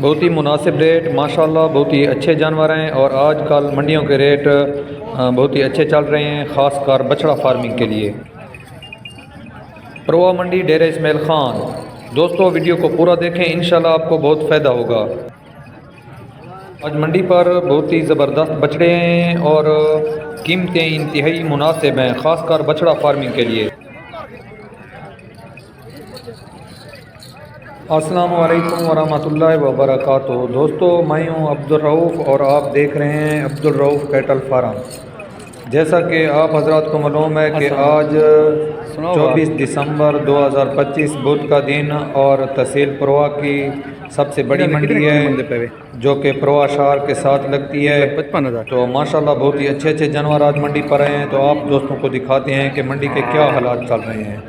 बहुत ही मुनासिब रेट माशाल्लाह, बहुत ही अच्छे जानवर हैं। और आजकल मंडियों के रेट बहुत ही अच्छे चल रहे हैं, ख़ासकर बछड़ा फार्मिंग के लिए। प्रवा मंडी डेरा इस्माइल ख़ान। दोस्तों वीडियो को पूरा देखें, इंशाल्लाह आपको बहुत फ़ायदा होगा। आज मंडी पर बहुत ही ज़बरदस्त बछड़े हैं और कीमतें इंतहाई मुनासिब हैं, ख़ासकर बछड़ा फार्मिंग के लिए। अस्सलाम वालेकुम वरहमतुल्लाहि वबरकातुहू। दोस्तों मैं हूं अब्दुल रऊफ़ और आप देख रहे हैं अब्दुल रऊफ़ कैटल फार्म। जैसा कि आप हजरात को मालूम है कि आज 24 दिसंबर 2025 बुध का दिन और तहसील प्रवा की सबसे बड़ी मंडी है जो कि प्रवा शहर के साथ लगती है। तो माशाल्लाह बहुत ही अच्छे अच्छे जानवर आज मंडी पर आए हैं। तो आप दोस्तों को दिखाते हैं कि मंडी के क्या हालात चल रहे हैं।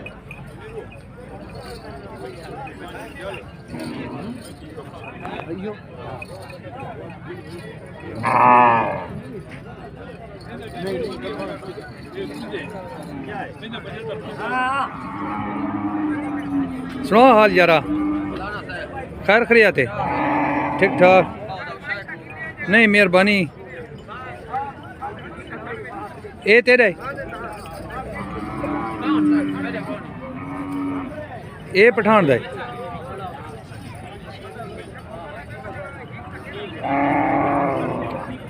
सुनो हाल यारा, खैर खरिया थे, ठीक ठाक। नहीं मेहरबानी, ए तेरे ए पठान दे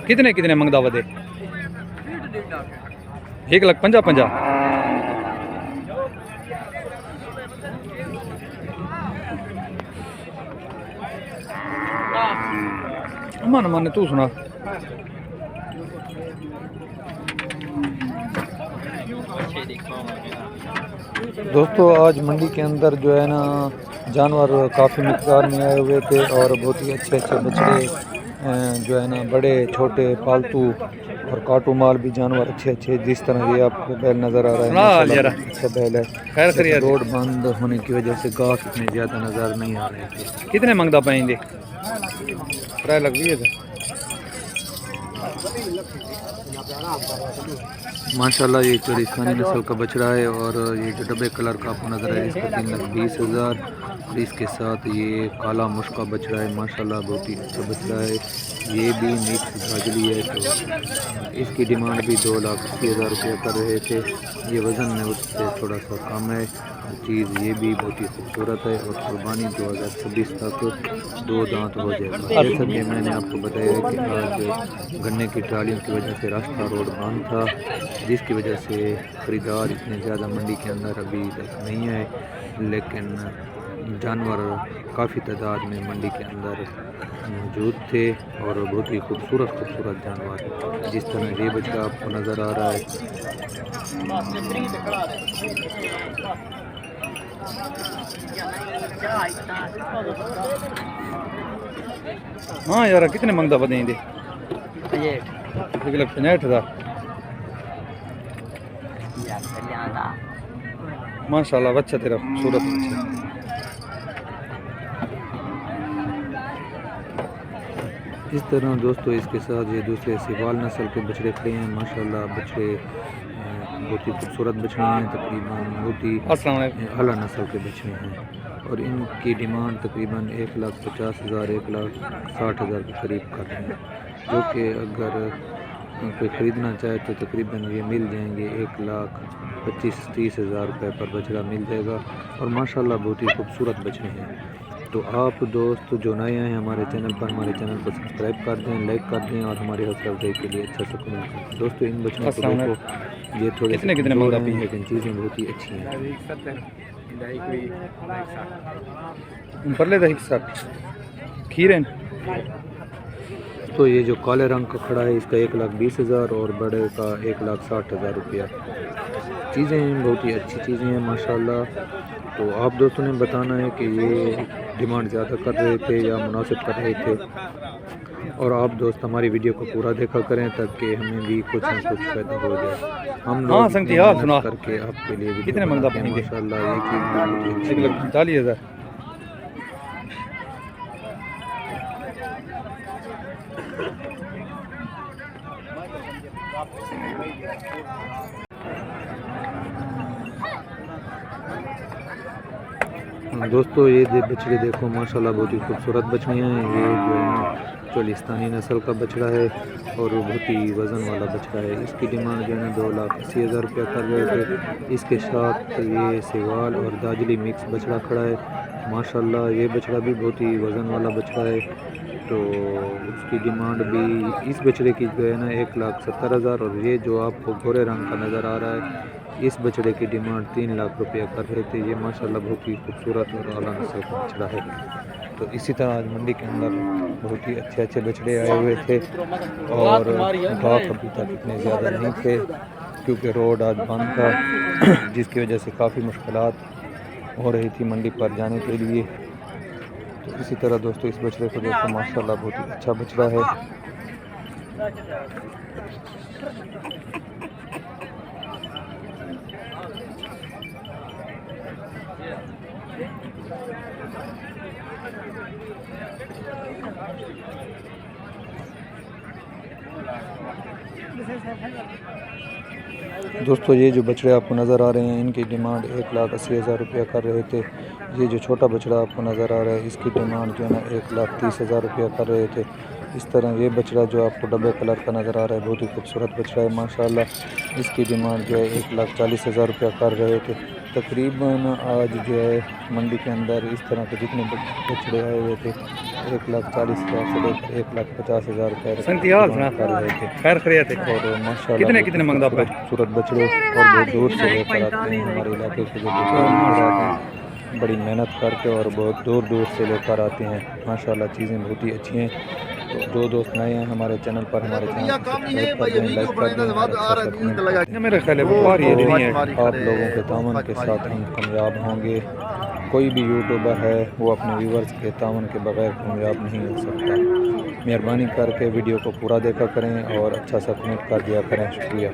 कितने कितने मंगदा वदे? 1,50,50। मन मन तू सुना। दोस्तों आज मंडी के अंदर जो है ना जानवर काफ़ी मिक़दार में आए हुए थे और बहुत ही अच्छे अच्छे बछड़े जो है ना बड़े छोटे पालतू और काटू माल भी जानवर अच्छे अच्छे, जिस तरह ये आपको बैल नज़र आ रहा है अच्छा बैल है। रोड बंद होने की वजह से घास इतने ज़्यादा नज़र नहीं आ रहे थे। कितने मंगदा पाएंगे? किराया लग रही है माशाल्लाह। ये चोरिस्तानी नस्ल का बछड़ा है और ये जो डब्बे कलर का आपको नज़र है इसका 3,20,000। और इसके साथ ये काला मुश्का बछड़ा है माशाल्लाह, बहुत ही अच्छा बछड़ा है। ये भी मिक्स भाजली है। तो इसकी डिमांड भी 2,80,000 रुपये कर रहे थे। ये वज़न में उससे थोड़ा सा कम है। चीज़ ये भी बहुत ही खूबसूरत है और कुर्बानी 2026 तक 2 दांत हो जाएगा। जैसा कि मैंने आपको बताया कि आज गन्ने की ट्रालियों की वजह से रास्ता रोड बंद था, जिसकी वजह से ख़रीदार इतने ज़्यादा मंडी के अंदर अभी तक नहीं आए, लेकिन जानवर काफ़ी तादाद में मंडी के अंदर मौजूद थे और बहुत ही खूबसूरत जानवर, जिस तरह ये बछड़ा आपको नज़र आ रहा है। हाँ यार कितने मंगदा बदेंगे? 1,65,000 माशाल्लाह। बच्चा तेरा खूबसूरत बच्चा। इस तरह दोस्तों इसके साथ ये दूसरे सिवाल नस्ल के बछड़े खड़े हैं माशाल्लाह। बछड़े बहुत ही खूबसूरत बछड़े हैं, तकरीबन बहुत ही आला नस्ल के बछड़े हैं और इनकी डिमांड तकरीबन 1,50,000 1,60,000 के करीब कर रहे हैं, जो कि अगर कोई ख़रीदना चाहे तो तकरीबन ये मिल जाएंगे 1,25,000-30,000 रुपये पर बछड़ा मिल जाएगा। और माशाल्लाह बहुत ही खूबसूरत बछड़े हैं। तो आप दोस्त जो नए हैं हमारे चैनल पर, हमारे चैनल को सब्सक्राइब कर दें, लाइक कर दें और हमारे हौसला अफजाई के लिए अच्छा सा कमेंट करें। दोस्तों इन बच्चों को देखो, ये थोड़े कितने हैं लेकिन चीज़ें बहुत ही अच्छी हैं। खीरन तो ये जो काले रंग का खड़ा है इसका 1,20,000 और बड़े का 1,60,000 रुपया। चीज़ें बहुत ही अच्छी चीज़ें हैं माशाल्लाह। तो आप दोस्तों ने बताना है कि ये डिमांड ज़्यादा कर रहे थे या मुनासिब कर रहे थे। और आप दोस्त हमारी वीडियो को पूरा देखा करें ताकि हमें भी कुछ ना कुछ फायदा हो जाए। हम लोग मेहनत करके आपके लिए कितने मंगदा पाएंगे माशाल्लाह। ये चीज़ 1,45,000। दोस्तों ये बछड़े देखो माशाल्लाह बहुत ही खूबसूरत बछड़े हैं। ये जो है ना चोलिस्तानी नस्ल का बछड़ा है और बहुत ही वज़न वाला बछड़ा है। इसकी डिमांड जो है ना 2,80,000 रुपया कर रहे थे। इसके साथ ये सेवाल और दाजली मिक्स बछड़ा खड़ा है माशाल्लाह। ये बछड़ा भी बहुत ही वज़न वाला बछड़ा है। तो उसकी डिमांड भी इस बछड़े की जो है ना 1,70,000 और ये जो आपको भूरे रंग का नज़र आ रहा है इस बछड़े की डिमांड 3 लाख रुपया कर रहे थे। ये माशाल्लाह बहुत ही खूबसूरत और आला नस्ल का बछड़ा है। तो इसी तरह आज मंडी के अंदर बहुत ही अच्छे अच्छे बछड़े आए हुए थे और गाहक अभी तक इतने ज़्यादा नहीं थे क्योंकि रोड आज बंद था जिसकी वजह से काफ़ी मुश्किलात हो रही थी मंडी पर जाने के लिए। तो इसी तरह दोस्तों इस बछड़े को देखो माशाल्लाह बहुत ही अच्छा बछड़ा है। दोस्तों ये जो बछड़े आपको नज़र आ रहे हैं इनकी डिमांड 1,80,000 रुपया कर रहे थे। ये जो छोटा बछड़ा आपको नज़र आ रहा है इसकी डिमांड जो है ना 1,30,000 रुपया कर रहे थे। इस तरह ये बछड़ा जो आपको डब्बे कलर का नज़र आ रहा है बहुत ही खूबसूरत बछड़ा है माशाल्लाह। इसकी डिमांड जो है 1,40,000 रुपया कर रहे थे। तकरीबन आज जो है मंडी के अंदर इस तरह के जितने बछड़े आए हुए थे 1,40,000 से लेकर 1,50,000 रुपये कर रहे थे। और माशाल्लाह कितने खूबसूरत बछड़े और बहुत दूर से लेकर आते हैं हमारे इलाके के जो दुकान बड़ी मेहनत करके और बहुत दूर दूर से लेकर आते हैं माशाल्लाह। चीज़ें बहुत ही अच्छी हैं। तो जो दोस्त नए हैं हमारे चैनल पर हमारे चैनल को सब्सक्राइब कर दें, लाइक कर दें। मेरे ख्याल है आप लोगों के तावन के साथ हम कामयाब होंगे। कोई भी यूट्यूबर है वो अपने व्यूवर्स के तावन के बगैर कामयाब नहीं हो सकता। मेहरबानी करके वीडियो को पूरा देखा करें और अच्छा सा कमेंट कर दिया करें, शुक्रिया।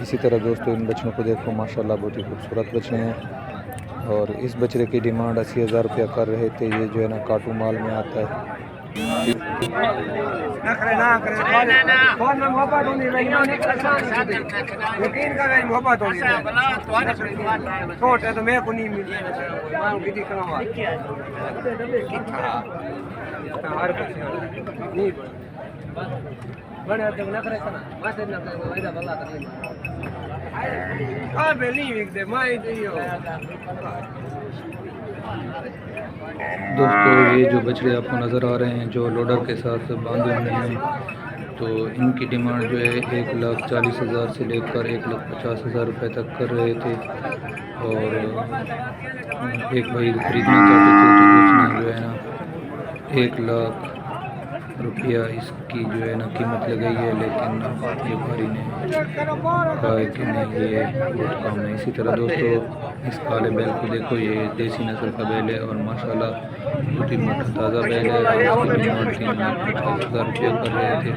इसी तरह दोस्तों इन बच्चों को देखो माशाल्लाह बहुत ही खूबसूरत बच्चे हैं और इस बछड़े की डिमांड 80,000 रुपया कर रहे थे। ये जो है ना काटू माल में आता है। दोस्तों ये जो बछड़े आपको नज़र आ रहे हैं जो लोडर के साथ बांधे हुए हैं तो इनकी डिमांड जो है 1,40,000 से लेकर 1,50,000 रुपये तक कर रहे थे। और एक भाई खरीदना चाहते थे तो उसने जो है ना 1 लाख रुपया इसकी जो है ना कीमत लगाई है, लेकिन व्यापारी ने कहा है कि नहीं ये बहुत कम है। इसी तरह दोस्तों इस काले बैल को देखो, ये देसी नस्ल का बैल है और माशाल्लाह बहुत ही मोटा ताज़ा बैल है। इसकी डिमांड 3,50,000 रुपया कर रहे थे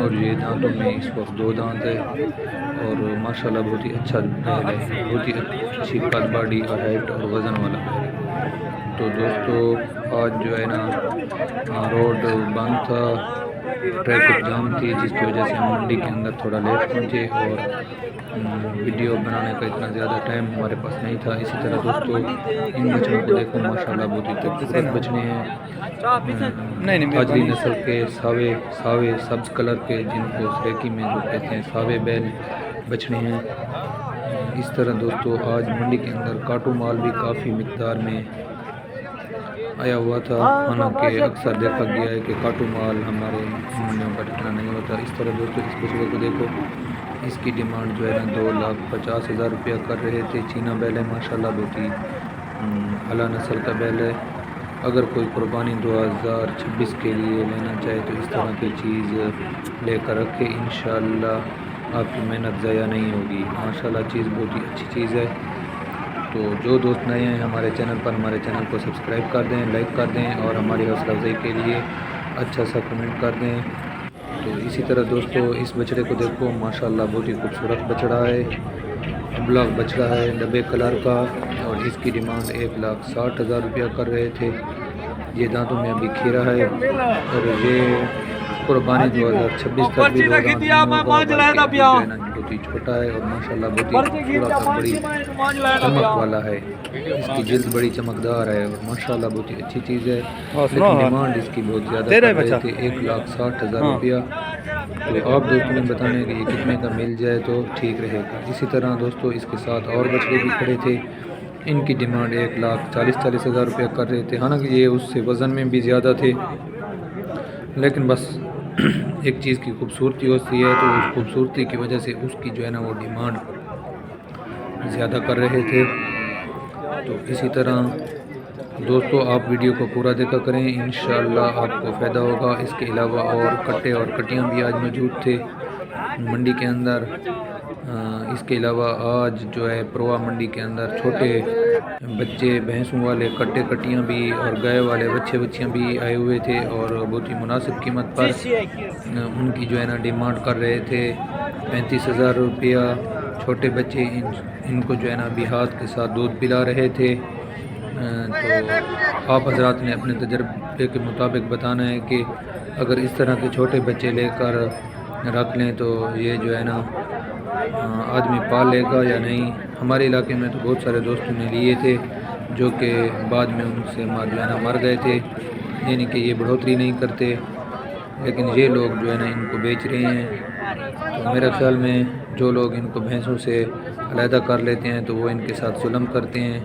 और ये दांतों में इस वक्त 2 दांत है और माशाल्लाह बहुत ही अच्छा बैल है, बहुत ही अच्छी कद बॉडी और हाइट और वज़न वाला बैल है। तो दोस्तों आज जो है ना रोड बंद था, ट्रैफिक जाम थी जिसकी वजह से हम मंडी के अंदर थोड़ा लेट पहुँचे और वीडियो बनाने का इतना ज़्यादा टाइम हमारे पास नहीं था। इसी तरह दोस्तों इन बछड़ों को देखो माशाल्लाह बहुत ही खूबसूरत बछड़े हैं। ताजली नस्ल के सावे सब्ज़ कलर के जिनको सरेकी में जो कहते हैं सावे बैल बछड़े हैं। इस तरह दोस्तों आज मंडी के अंदर काटू माल भी काफ़ी मिकदार में आया हुआ था। हालांकि अक्सर देखा गया है कि काटू माल हमारे मंडियों पर इतना नहीं होता। इस तरह दोस्तों इस बछड़े को देखो, इसकी डिमांड जो है ना 2,50,000 रुपया कर रहे थे। चीना बैल है माशाल्लाह, बहुत ही आला नस्ल का बैल है। अगर कोई कुर्बानी 2026 के लिए लेना चाहे तो इस तरह की चीज़ लेकर रखे, इंशाअल्लाह आपकी मेहनत ज़ाया नहीं होगी। माशाल्लाह चीज़ बहुत ही अच्छी चीज़ है। तो जो दोस्त नए हैं हमारे चैनल पर हमारे चैनल को सब्सक्राइब कर दें, लाइक कर दें और हमारी हौसला अफजाई के लिए अच्छा सा कमेंट कर दें। तो इसी तरह दोस्तों इस बछड़े को देखो माशाल्लाह बहुत ही खूबसूरत बछड़ा है, ब्लॉक बछड़ा है डब्बे कलर का और इसकी डिमांड 1,60,000 रुपया कर रहे थे। ये दांतों में अभी खीरा है और ये कुर्बानी 2026 तक भी बहुत ही छोटा है और माशाल्लाह बहुत ही खूबसूरत और बड़ी चमक वाला है। इसकी जिल्द बड़ी चमकदार है और माशाल्लाह बहुत ही अच्छी चीज़ है, लेकिन डिमांड इसकी बहुत ज़्यादा कर रहे थे, 1,60,000 रुपया। तो आप दोस्तों ने बताना है कि ये कितने का मिल जाए तो ठीक रहेगा। इसी तरह दोस्तों इसके साथ और बछड़े भी खड़े थे, इनकी डिमांड 1,40,000 रुपया कर रहे थे। हालांकि ये उससे वज़न में भी ज़्यादा थे, लेकिन बस एक चीज़ की खूबसूरती होती है तो उस खूबसूरती की वजह से उसकी जो है ना वो डिमांड ज़्यादा कर रहे थे। तो इसी तरह दोस्तों आप वीडियो को पूरा देखा करें, इंशाअल्लाह आपको फ़ायदा होगा। इसके अलावा और कट्टे और कटियाँ भी आज मौजूद थे मंडी के अंदर। इसके अलावा आज जो है प्रवा मंडी के अंदर छोटे बच्चे भैंसों वाले कट्टे कटियाँ भी और गाय वाले बच्चे बच्चियाँ भी आए हुए थे और बहुत ही मुनासिब कीमत पर उनकी जो है ना डिमांड कर रहे थे। 35,000 रुपया छोटे बच्चे इनको जो है ना अभी हाथ के साथ दूध पिला रहे थे। तो आप हजरात ने अपने तजर्बे के मुताबिक बताना है कि अगर इस तरह के छोटे बच्चे लेकर रख लें तो ये जो है ना आदमी पाल लेगा या नहीं। हमारे इलाके में तो बहुत सारे दोस्तों ने लिए थे जो कि बाद में उनसे जो है ना मर गए थे, यानी कि ये बढ़ोतरी नहीं करते, लेकिन ये लोग जो है ना इनको बेच रहे हैं। तो मेरे ख्याल में जो लोग इनको भैंसों से अलहदा कर लेते हैं तो वो इनके साथ जुल्म करते हैं,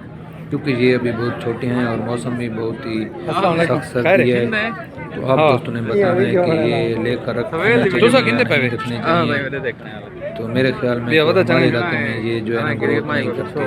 क्योंकि ये अभी बहुत छोटे हैं और मौसम भी बहुत ही सख्त सर्दी है। तो आप दोस्तों ने बताना है कि ये लेकर रखने चाहिए। तो मेरे ख्याल में तो हमारे इलाके में ये जो है ना ग्रोथ नहीं करते।